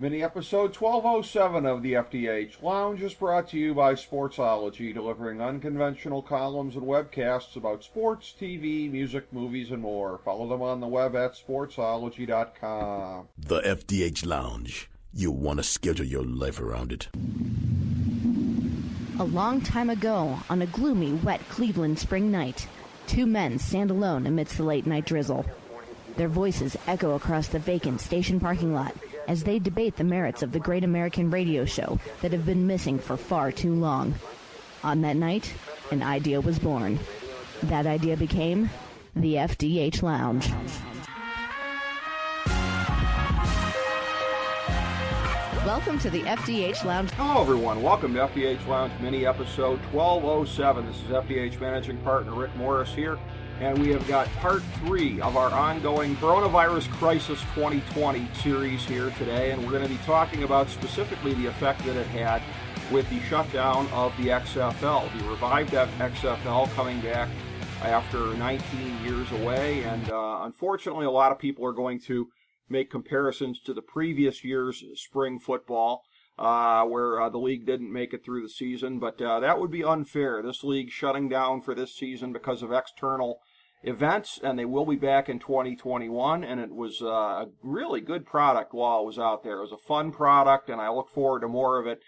Mini episode 1207 of the FDH Lounge is brought to you by Sportsology, delivering unconventional columns and webcasts about sports, TV, music, movies, and more. Follow them on the web at sportsology.com. The FDH Lounge. You'll want to schedule your life around it. A long time ago, on a gloomy, wet Cleveland spring night, two men stand alone amidst the late-night drizzle. Their voices echo across the vacant station parking lot as they debate the merits of the great American radio show that have been missing for far too long. On that night, an idea was born. That idea became the FDH Lounge. Welcome to the FDH Lounge. Hello, everyone. Welcome to FDH Lounge mini episode 1207. This is FDH Managing Partner Rick Morris here, and we have got part 3 of our ongoing Coronavirus Crisis 2020 series here today, and we're going to be talking about specifically the effect that it had with the shutdown of the XFL, the revived XFL coming back after 19 years away, and unfortunately a lot of people are going to make comparisons to the previous year's spring football, where the league didn't make it through the season, but that would be unfair. This league shutting down for this season because of external events, and they will be back in 2021, and it was a really good product while it was out there. It was a fun product, and I look forward to more of it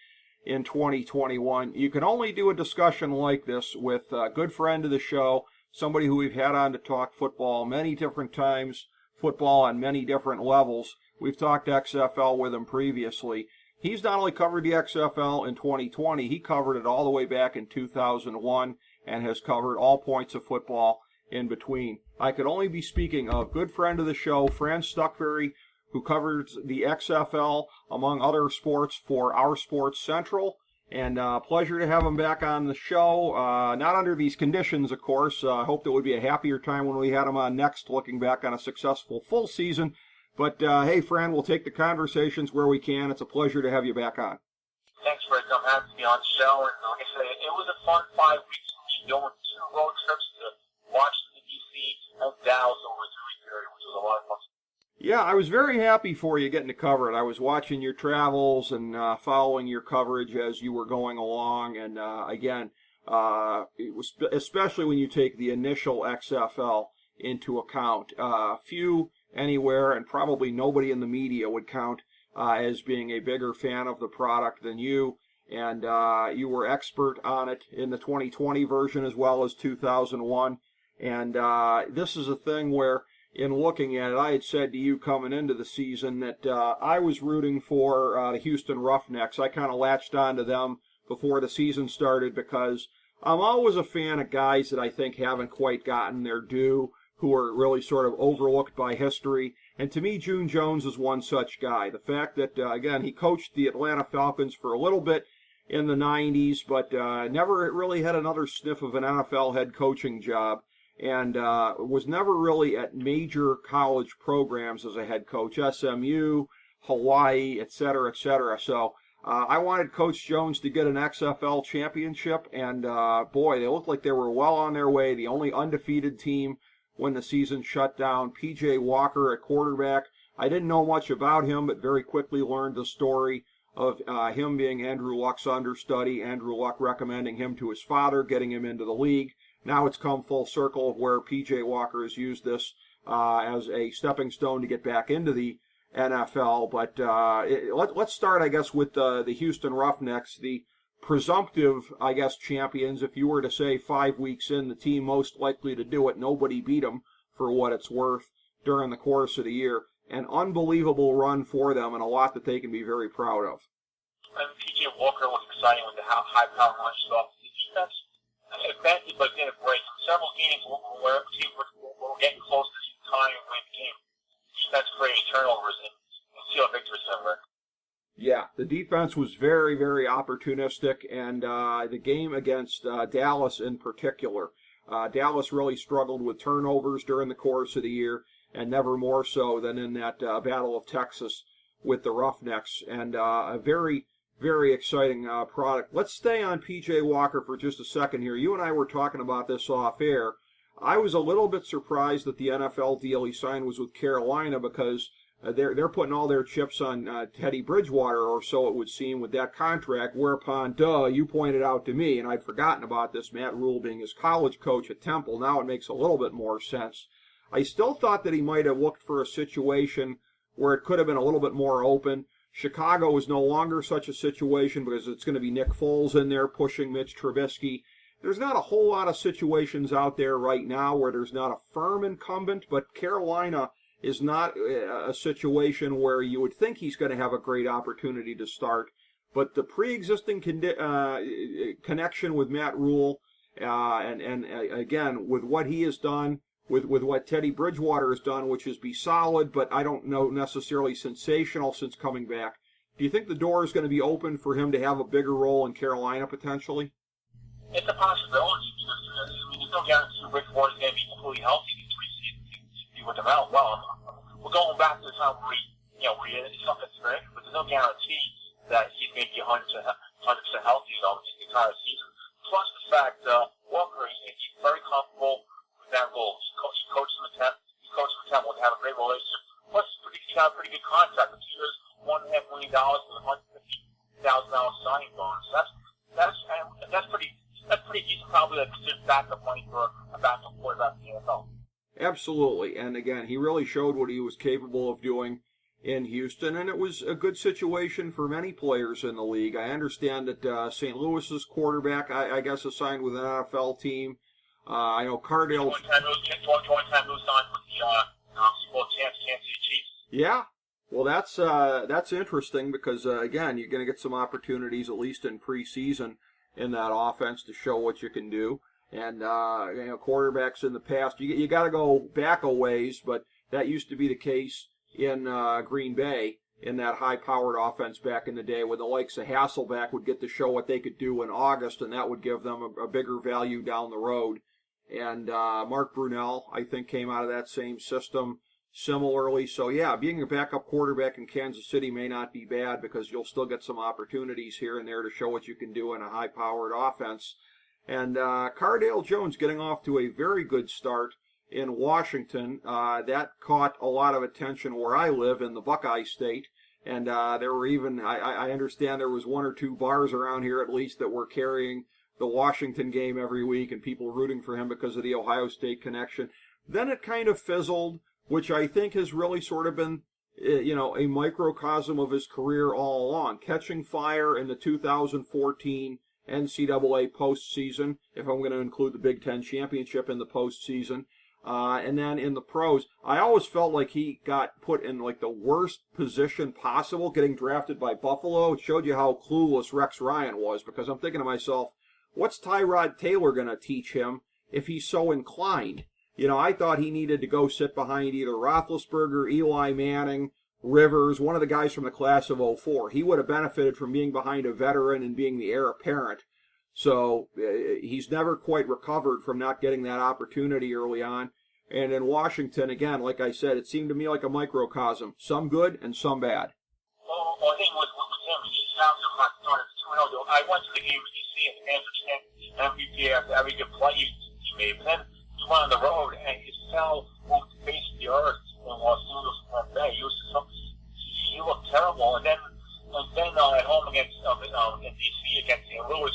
in 2021. You can only do a discussion like this with a good friend of the show, somebody who we've had on to talk football many different times, football on many different levels. We've talked XFL with him previously. He's not only covered the XFL in 2020, he covered it all the way back in 2001 and has covered all points of football in between. I could only be speaking of good friend of the show, Fran Stuchbury, who covers the XFL among other sports for OurSportsCentral. And pleasure to have him back on the show. Not under these conditions, of course. I hoped it would be a happier time when we had him on next, looking back on a successful full season. But, hey, Fran, we'll take the conversations where we can. It's a pleasure to have you back on. Thanks, Rick. I'm happy to be on the show. And like I said, it was a fun 5 weeks for me, going 2 road trips to Washington, D.C. and Dallas over a 3-week period, which was a lot of fun. Yeah, I was very happy for you getting to cover it. I was watching your travels and following your coverage as you were going along. And again, it was especially when you take the initial XFL into account. Few anywhere, and probably nobody in the media would count as being a bigger fan of the product than you. And you were expert on it in the 2020 version as well as 2001. And this is a thing where, in looking at it, I had said to you coming into the season that I was rooting for the Houston Roughnecks. I kind of latched onto them before the season started because I'm always a fan of guys that I think haven't quite gotten their due, who are really sort of overlooked by history. And to me, June Jones is one such guy. The fact that, again, he coached the Atlanta Falcons for a little bit in the 90s, but never really had another sniff of an NFL head coaching job. And was never really at major college programs as a head coach, SMU, Hawaii, et cetera, et cetera. So I wanted Coach Jones to get an XFL championship, and boy, they looked like they were well on their way. The only undefeated team when the season shut down. P.J. Walker at quarterback. I didn't know much about him, but very quickly learned the story of him being Andrew Luck's understudy, Andrew Luck recommending him to his father, getting him into the league. Now it's come full circle of where P.J. Walker has used this as a stepping stone to get back into the NFL. But let's start, I guess, with the Houston Roughnecks, the presumptive, I guess, champions. If you were to say 5 weeks in, the team most likely to do it, nobody beat them for what it's worth during the course of the year. An unbelievable run for them and a lot that they can be very proud of. And P.J. Walker was exciting with the high-power lunches off the defense. Effective, but did a break. Several games where we're getting close to the time and win the game. That's creating turnovers and seal victories somewhere. Yeah, the defense was very, very opportunistic, and the game against Dallas in particular. Dallas really struggled with turnovers during the course of the year, and never more so than in that Battle of Texas with the Roughnecks. And a very, very exciting product. Let's stay on P.J. Walker for just a second here. You and I were talking about this off air. I was a little bit surprised that the NFL deal he signed was with Carolina because they're putting all their chips on Teddy Bridgewater, or so it would seem, with that contract, whereupon, you pointed out to me, and I'd forgotten about this, Matt Rule being his college coach at Temple. Now it makes a little bit more sense. I still thought that he might have looked for a situation where it could have been a little bit more open. Chicago is no longer such a situation because it's going to be Nick Foles in there pushing Mitch Trubisky. There's not a whole lot of situations out there right now where there's not a firm incumbent, but Carolina is not a situation where you would think he's going to have a great opportunity to start. But the pre-existing connection with Matt Rule, and again, with what he has done, with what Teddy Bridgewater has done, which is be solid, but I don't know necessarily sensational since coming back. Do you think the door is going to be open for him to have a bigger role in Carolina potentially? It's a possibility. There's no guarantee Bridgewater is going to be completely healthy these 3 seasons to be with them out. Well, we're going back to the time where it's something experience, but there's no guarantee that he's going to be 100% healthy the entire season. Plus the fact Walker is very comfortable with that role. He coaches him at Temple. They have a great relationship. Plus, he's got a pretty good contract. 2 years, $1.5 million with $150,000 signing bonus. That's pretty decent, probably a considered backup money for a backup quarterback in the NFL. Absolutely, and again, he really showed what he was capable of doing in Houston, and it was a good situation for many players in the league. I understand that St. Louis's quarterback, I guess, is signed with an NFL team. I know Cardale. One time it was signed with the Super Bowl champs, Kansas City Chiefs. Yeah. Well, that's interesting because, again, you're going to get some opportunities, at least in preseason, in that offense to show what you can do. And, quarterbacks in the past, you got to go back a ways, but that used to be the case in Green Bay in that high-powered offense back in the day when the likes of Hasselbeck would get to show what they could do in August, and that would give them a bigger value down the road. And Mark Brunell, I think, came out of that same system similarly. So, yeah, being a backup quarterback in Kansas City may not be bad because you'll still get some opportunities here and there to show what you can do in a high-powered offense. And Cardale Jones getting off to a very good start in Washington. That caught a lot of attention where I live in the Buckeye State. And there were even, I understand there was 1 or 2 bars around here at least that were carrying the Washington game every week and people rooting for him because of the Ohio State connection. Then it kind of fizzled, which I think has really sort of been, a microcosm of his career all along. Catching fire in the 2014 NCAA postseason, if I'm going to include the Big Ten championship in the postseason. And then in the pros, I always felt like he got put in like the worst position possible, getting drafted by Buffalo. It showed you how clueless Rex Ryan was, because I'm thinking to myself, what's Tyrod Taylor going to teach him if he's so inclined? I thought he needed to go sit behind either Roethlisberger, Eli Manning, Rivers, one of the guys from the class of 04. He would have benefited from being behind a veteran and being the heir apparent. So he's never quite recovered from not getting that opportunity early on. And in Washington, again, like I said, it seemed to me like a microcosm. Some good and some bad. Well, I think with him, he sounds like started 2-0. I went to the game with DC and the fans were chanting MVP after every good play he made. But then he went on the road and his cell moved to face the earth in Los Angeles and Bay. He looked terrible. And then at home against in DC against St. Louis,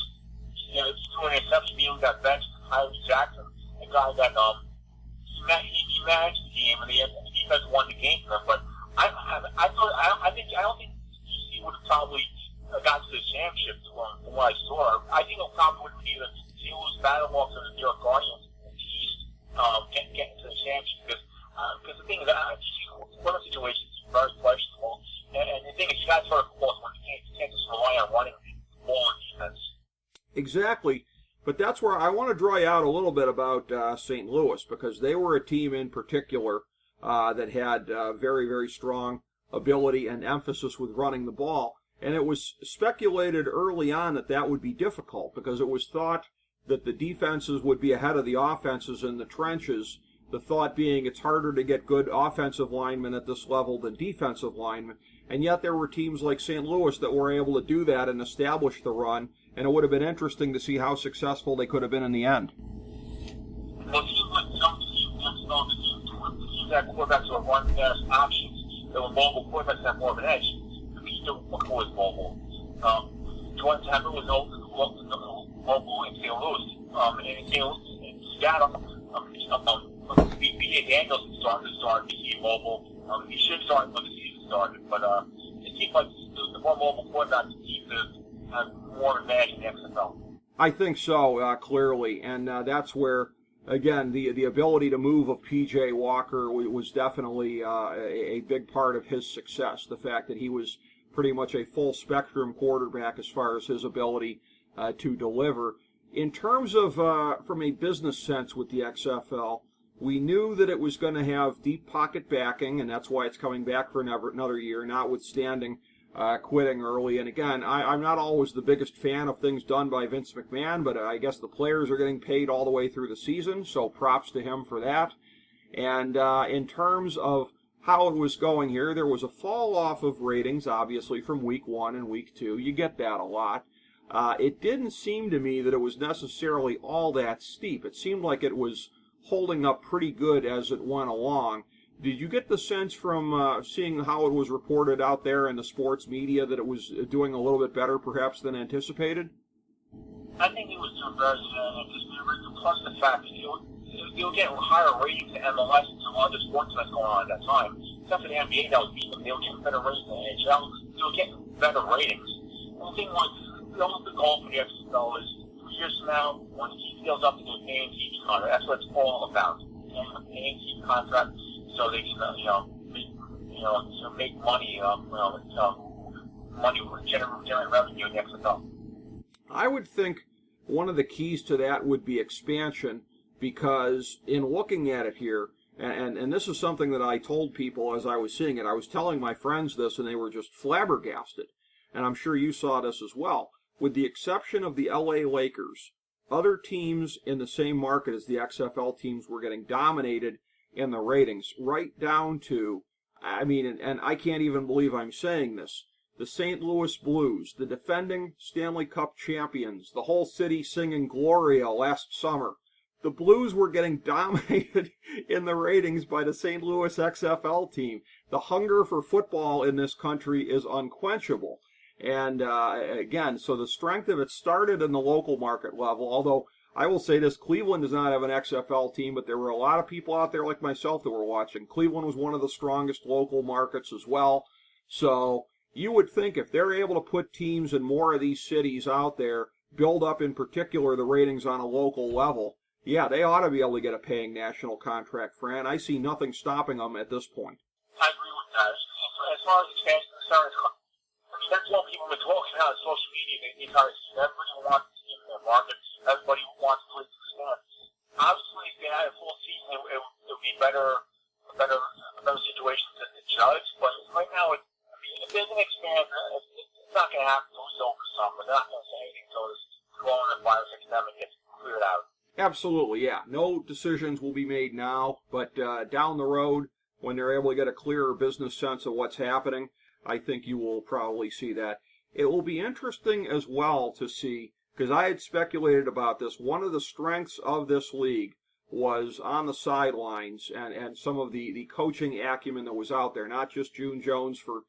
he threw an interception. He got benched. Tyree Jackson, a guy that he managed the game, and the defense won the game for him. But I don't think DC would have probably got to the championship from what I saw. I think it probably would have been either St. Louis Battlehawks or the New York Guardians in the East getting to the championship. Because the thing is, one of the situations is very questionable. And the thing is, you got to sort of force one. You can't just rely on running the ball on defense. Exactly. But that's where I want to draw you out a little bit about St. Louis, because they were a team in particular that had very, very strong ability and emphasis with running the ball. And it was speculated early on that would be difficult, because it was thought that the defenses would be ahead of the offenses in the trenches. The thought being it's harder to get good offensive linemen at this level than defensive linemen. And yet there were teams like St. Louis that were able to do that and establish the run. And it would have been interesting to see how successful they could have been in the end. Well, it seems like some teams that quarterbacks are run-fast options. a mobile quarterbacks have more of an edge. Peter Walker was mobile. Jordan Taylor was mobile in St. Louis. And St. Louis, in Seattle, B.J. Daniels started became mobile. He should start when the season started, but it seems like the more mobile quarterbacks seem to have more advantage in the XFL. I think so, clearly, and that's where, again, the ability to move of P.J. Walker was definitely a big part of his success. The fact that he was pretty much a full spectrum quarterback as far as his ability to deliver. In terms of, from a business sense with the XFL, we knew that it was going to have deep pocket backing, and that's why it's coming back for another year, notwithstanding quitting early. And again, I'm not always the biggest fan of things done by Vince McMahon, but I guess the players are getting paid all the way through the season, so props to him for that. And in terms of how it was going here, there was a fall off of ratings, obviously, from week 1 and week 2. You get that a lot. It didn't seem to me that it was necessarily all that steep. It seemed like it was holding up pretty good as it went along. Did you get the sense from seeing how it was reported out there in the sports media that it was doing a little bit better perhaps than anticipated? I think it was doing better than anticipated, plus the fact that you'll get higher ratings to MLS and some other sports that's going on at that time. Except for the NBA that was beating them, they were getting better ratings than the NHL. They were getting better ratings. And the thing was, the goal for the XFL is 3 years from now, when the team fills up to the paying team contract, that's what it's all about. Paying team contract so they can, make money, money will generate revenue in the XFL. I would think one of the keys to that would be expansion, because in looking at it here, and this is something that I told people as I was seeing it, I was telling my friends this and they were just flabbergasted, and I'm sure you saw this as well. With the exception of the LA Lakers, other teams in the same market as the XFL teams were getting dominated in the ratings, right down to, and I can't even believe I'm saying this, the St. Louis Blues, the defending Stanley Cup champions, the whole city singing Gloria last summer. The Blues were getting dominated in the ratings by the St. Louis XFL team. The hunger for football in this country is unquenchable. And again, so the strength of it started in the local market level, although I will say this, Cleveland does not have an XFL team, but there were a lot of people out there like myself that were watching. Cleveland was one of the strongest local markets as well. So you would think if they're able to put teams in more of these cities out there, build up in particular the ratings on a local level, yeah, they ought to be able to get a paying national contract, Fran. I see nothing stopping them at this point. I agree with that. As far as expansion is concerned, that's what people have been talking about on social media the entire season. Everybody wants to get in their market. Everybody wants to expand. Obviously, if they had a full season, it would be a better situation to judge. But right now, if they can expand, it's not going to happen until it's over summer. They're not going to say anything until this coronavirus epidemic gets cleared out. Absolutely, yeah. No decisions will be made now, but down the road, when they're able to get a clearer business sense of what's happening, I think you will probably see that. It will be interesting as well to see, because I had speculated about this, one of the strengths of this league was on the sidelines and some of the coaching acumen that was out there, not just June Jones for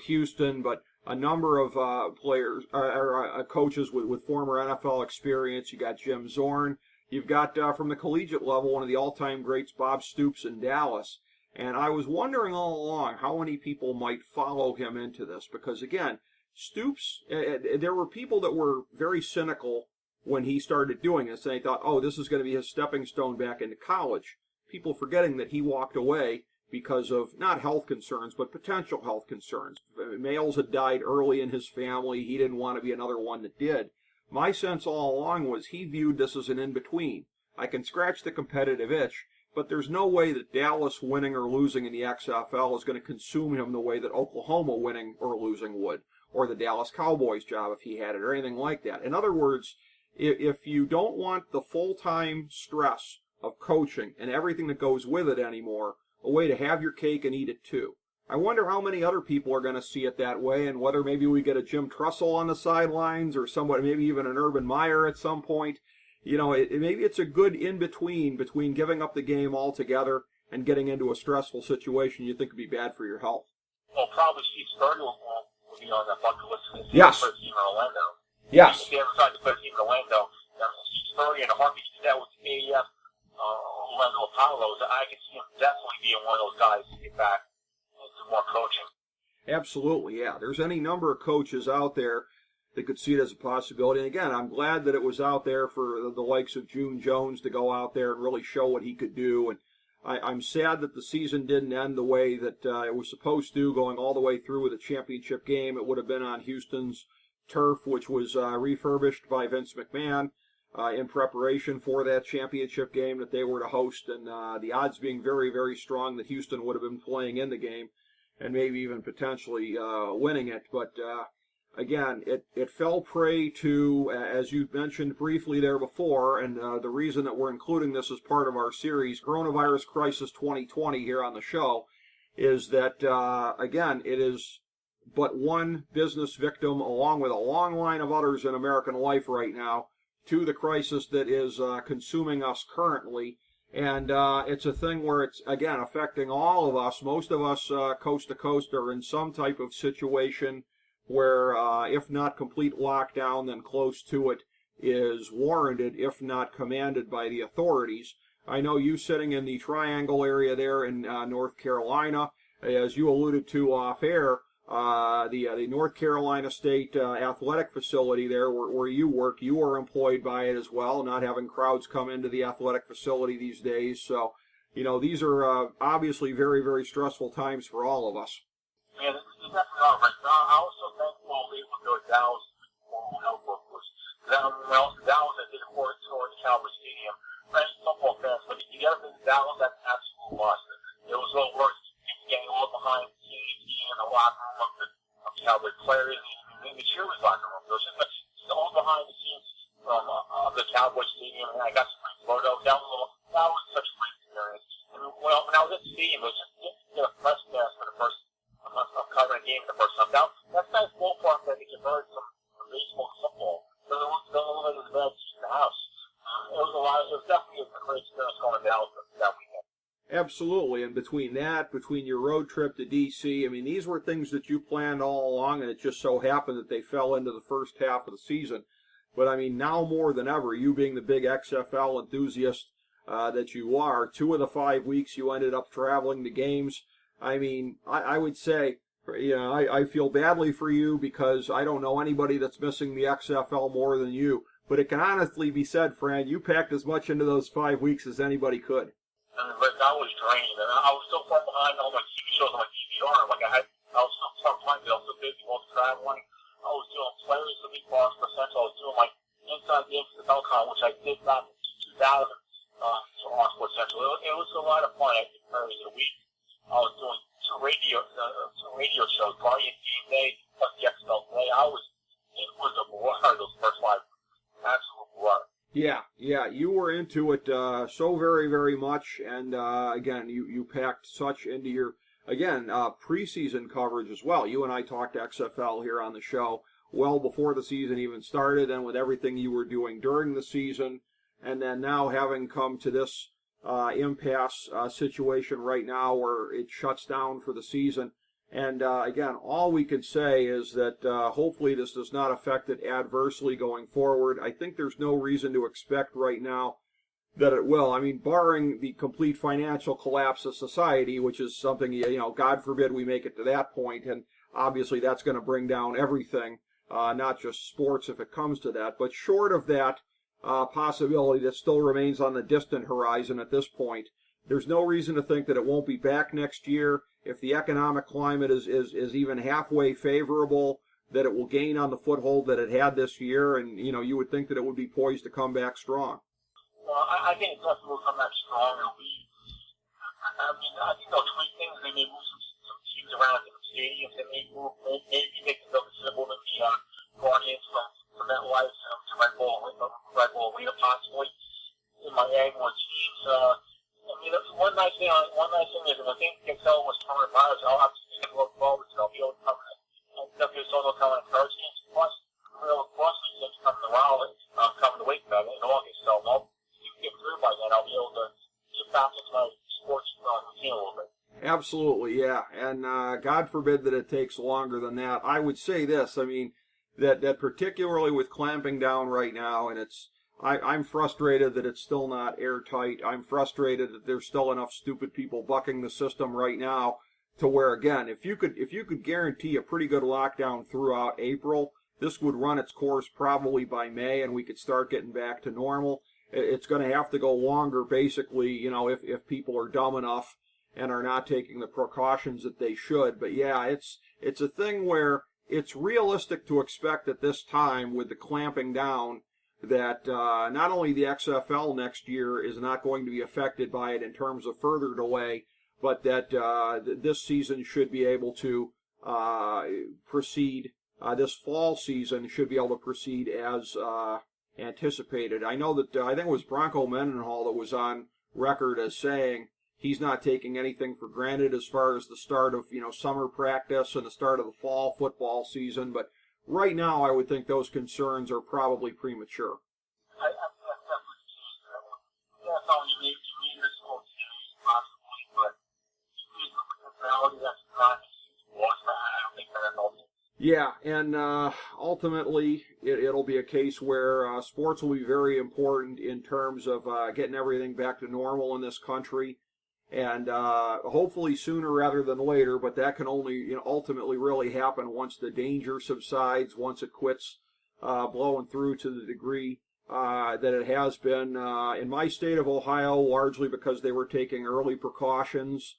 Houston, but a number of players or coaches with former NFL experience. You got Jim Zorn. You've got from the collegiate level one of the all-time greats, Bob Stoops in Dallas. And I was wondering all along how many people might follow him into this, because again, Stoops, there were people that were very cynical when he started doing this, and they thought, oh, this is going to be his stepping stone back into college. People forgetting that he walked away because of not health concerns, but potential health concerns. Males had died early in his family. He didn't want to be another one that did. My sense all along was he viewed this as an in-between. I can scratch the competitive itch, but there's no way that Dallas winning or losing in the XFL is going to consume him the way that Oklahoma winning or losing would, or the Dallas Cowboys job if he had it, or anything like that. In other words, if you don't want the full-time stress of coaching and everything that goes with it anymore, a way to have your cake and eat it too. I wonder how many other people are going to see it that way, and whether maybe we get a Jim Trussell on the sidelines, or somebody, maybe even an Urban Meyer at some point. You know, maybe it's a good in-between giving up the game altogether and getting into a stressful situation you think would be bad for your health. well, probably Steve Spurrier will be on that bucket list. Yes. For a team in Orlando. Yes. If they ever decide to put a team in Orlando, Steve Spurrier and a heartbeat to that with the AEF Orlando Apollos, I can see him definitely being one of those guys to get back into more coaching. Absolutely, yeah. There's any number of coaches out there that could see it as a possibility. And again, I'm glad that it was out there for the likes of June Jones to go out there and really show what he could do. And I'm sad that the season didn't end the way that it was supposed to, going all the way through with a championship game. It would have been on Houston's turf, which was refurbished by Vince McMahon in preparation for that championship game that they were to host. And the odds being very, very strong that Houston would have been playing in the game and maybe even potentially winning it. But again, it fell prey to, as you mentioned briefly there before, and the reason that we're including this as part of our series, Coronavirus Crisis 2020 here on the show, is that, again, it is but one business victim along with a long line of others in American life right now to the crisis that is consuming us currently. And it's a thing where it's, again, affecting all of us. Most of us, coast to coast, are in some type of situation where, if not complete lockdown, then close to it is warranted, if not commanded by the authorities. I know you sitting in the Triangle area there in North Carolina, as you alluded to off air, the North Carolina State athletic facility there where you work, you are employed by it as well, not having crowds come into the athletic facility these days. So, these are obviously very, very stressful times for all of us. Yeah, this is definitely all right. I was so thankful I was able to go to Dallas for health workers. Dallas, I did a tour at the Cowboys Stadium. French football fans, but if you ever been to Dallas, that's an absolute loss. It was a little worse getting all behind the scenes, being in the locker room of Cowboy players, and the cheerleaders locker room. Just all behind the scenes of the Cowboy Stadium, and I got some great photos. That was such a great experience. And when I was at the stadium, it was just to get a press pass for the first of covering a game the first time. That's nice ballpark that they converted from baseball to football. So it was a bad seat in the house. It was definitely a great experience going to Dallas that weekend. Absolutely, and between your road trip to D.C., I mean, these were things that you planned all along, and it just so happened that they fell into the first half of the season. But, I mean, now more than ever, you being the big XFL enthusiast that you are, 2 of the 5 weeks you ended up traveling to games. I mean, I would say, I feel badly for you because I don't know anybody that's missing the XFL more than you. But it can honestly be said, Fran, you packed as much into those 5 weeks as anybody could. But I was drained, and I was so far behind all my TV shows on my DVR. I was so far behind, I was so busy while traveling. I was doing players of the OurSportsCentral. I was doing my inside the XFL con, which I did back in 2000 to OurSportsCentral. It was a lot of fun. I did players of the week. I was doing two radio shows, Guardian Game Day plus the XFL Today. It was a blur those first 5 weeks. Absolute blur. Yeah, you were into it so very, very much, and again, you packed such into your, preseason coverage as well. You and I talked XFL here on the show well before the season even started, and with everything you were doing during the season, and then now having come to this impasse situation right now where it shuts down for the season. And again, all we can say is that hopefully this does not affect it adversely going forward. I think there's no reason to expect right now that it will. I mean, barring the complete financial collapse of society, which is something, God forbid we make it to that point, and obviously that's going to bring down everything, not just sports if it comes to that. But short of that possibility that still remains on the distant horizon at this point, there's no reason to think that it won't be back next year. If the economic climate is even halfway favorable, that it will gain on the foothold that it had this year, and you would think that it would be poised to come back strong. Well, I think it definitely will come back strong. I think they'll tweak things. They may move some teams around different stadiums. They may maybe make the symbol of the Guardians from MetLife to Red Bull Arena possibly. In Miami, more teams. One nice thing is, I think XFL was coronavirus. I'll have to speak to local forwards, and I'll be able to cover it. And WSL will come on Thursday. Plus, real Boston teams coming to Raleigh, coming to Wakefield in August. So if you get through by then, I'll be able to get back into my sports routine a little bit. Absolutely, yeah. And God forbid that it takes longer than that. I would say this, I mean, that particularly with clamping down right now, and I'm frustrated that it's still not airtight. I'm frustrated that there's still enough stupid people bucking the system right now to where, again, if you could guarantee a pretty good lockdown throughout April, this would run its course probably by May, and we could start getting back to normal. It's going to have to go longer, basically, if people are dumb enough and are not taking the precautions that they should. But yeah, it's a thing where it's realistic to expect at this time, with the clamping down, that not only the XFL next year is not going to be affected by it in terms of further delay, but that this season should be able to proceed. This fall season should be able to proceed as anticipated. I know that I think it was Bronco Mendenhall that was on record as saying he's not taking anything for granted as far as the start of summer practice and the start of the fall football season. But right now, I would think those concerns are probably premature. I definitely see that one. Yeah, so you may miss all series possibly, but with reality, that's not lost. I don't think that's all. Yeah, and ultimately, it'll be a case where sports will be very important in terms of getting everything back to normal in this country, and hopefully sooner rather than later. But that can only ultimately really happen once the danger subsides, once it quits blowing through to the degree that it has been in my state of Ohio, largely because they were taking early precautions.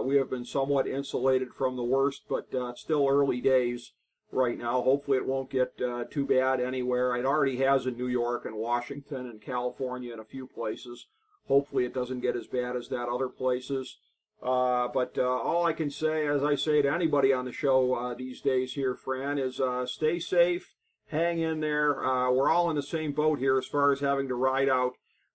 We have been somewhat insulated from the worst, but it's still early days right now. Hopefully it won't get too bad anywhere. It already has in New York and Washington and California and a few places. Hopefully it doesn't get as bad as that other places. But all I can say, as I say to anybody on the show these days here, Fran, is stay safe, hang in there. We're all in the same boat here as far as having to ride out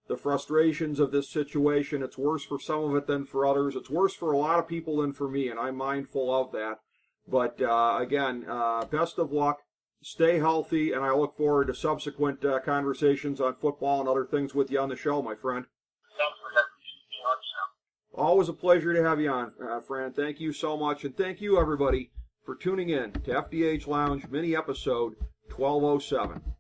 the frustrations of this situation. It's worse for some of it than for others. It's worse for a lot of people than for me, and I'm mindful of that. But again, best of luck. Stay healthy, and I look forward to subsequent conversations on football and other things with you on the show, my friend. Thanks for having me on the show. Always a pleasure to have you on, Fran. Thank you so much, and thank you, everybody, for tuning in to FDH Lounge mini episode 1207.